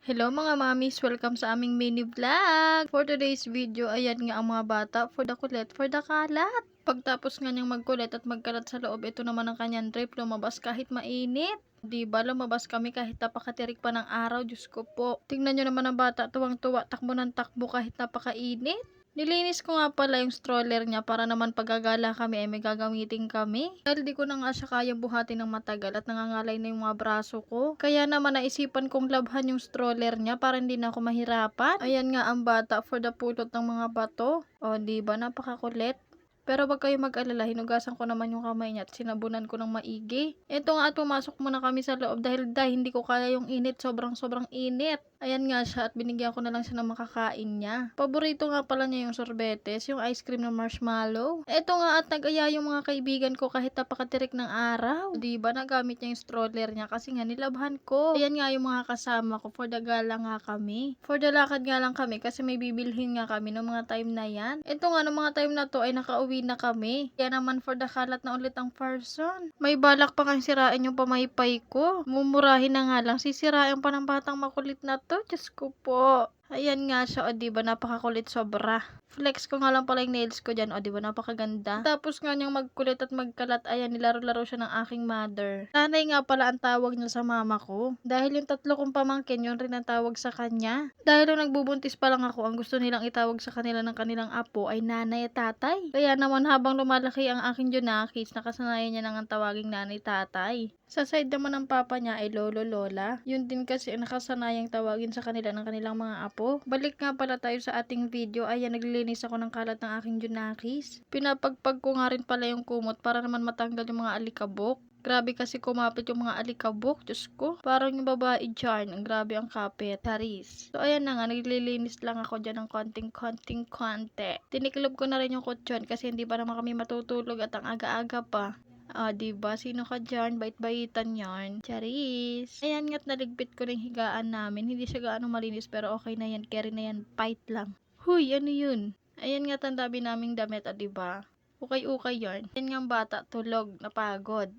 Hello mga mamis! Welcome sa aming mini vlog! For today's video, ayan nga ang mga bata for the kulit, for the kalat. Pagtapos nga niyang magkulit at magkalat sa loob, ito naman ang kanyang trip, lumabas kahit mainit. Diba, lumabas kami kahit napakatirik pa ng araw, Diyos ko po. Tingnan nyo naman ang bata, tuwang-tuwa, takbo ng takbo kahit napakainit. Nilinis ko nga pala yung stroller niya para naman pagagala kami ay may gagamitin kami. Dahil di ko na nga siya kayang buhatin ng matagal at nangangalay na yung mga braso ko. Kaya naman naisipan kong labhan yung stroller niya para hindi na ako mahirapan. Ayan nga ang bata for the pulot ng mga bato. O diba, napakakulit. Pero wag kayo mag-alala, hinugasan ko naman yung kamay niya at sinabunan ko ng maigi. Ito nga at pumasok muna kami sa loob dahil hindi ko kaya yung init, sobrang init. Ayan nga siya at binigyan ko na lang siya ng makakain niya. Paborito nga pala niya yung sorbetes, yung ice cream na marshmallow. Ito nga at nag-aya yung mga kaibigan ko kahit napakatirik ng araw. Diba, nagamit niya yung stroller niya kasi nga nilabhan ko. Ayan nga yung mga kasama ko, for the gala nga kami. For the lakad nga lang kami kasi may bibilhin nga kami ng mga time na yan. Ito nga ng mga time na to ay nakauwi na kami. Kaya naman for the kalat na ulit ang person. May balak pa kang sirain yung pamaypay ko. Mumurahin na nga lang, sisirain pa ng batang makulit na to. Diyos ko po. Ayan nga siya, o diba, napakakulit sobra. Flex ko nga lang pala yung nails ko dyan, o diba, napakaganda. Tapos nga niyang magkulit at magkalat, ayan, nilaro-laro siya ng aking mother. Nanay nga pala ang tawag niya sa mama ko. Dahil yung tatlo kong pamangkin, yun rin ang tawag sa kanya. Dahil nung nagbubuntis pa lang ako, ang gusto nilang itawag sa kanila ng kanilang apo ay nanay at tatay. Kaya naman habang lumalaki ang aking Junakis, nakasanayan niya nang ang tawaging nanay tatay. Sa side naman ng papa niya ay lolo lola. Yun din kasi ang nakasanayang tawagin sa kanila ng kanilang mga apo. Balik nga pala tayo sa ating video. Ayan, naglilinis ako ng kalat ng aking Junakis. Pinapagpag ko nga rin pala yung kumot para naman matanggal yung mga alikabok. Grabe kasi kumapit yung mga alikabok. Diyos ko. Parang yung babae dyan. Ang grabe ang kapit. Charis. So ayan na nga. Naglilinis lang ako dyan ng konti. Tiniklob ko na rin yung kutsyon kasi hindi pa naman kami matutulog at ang aga-aga pa. Diba? Sino ka dyan? Bait-baitan yarn. Charis. Ayan nga't naligpit ko rin higaan namin. Hindi siya gaano malinis pero okay na yan. Carry na yan. Fight lang. Huy, ano yun? Ayan nga't ang dami naming damit, diba? Ukay-ukay yarn. Ayan nga ang bata. Tulog. Napagod.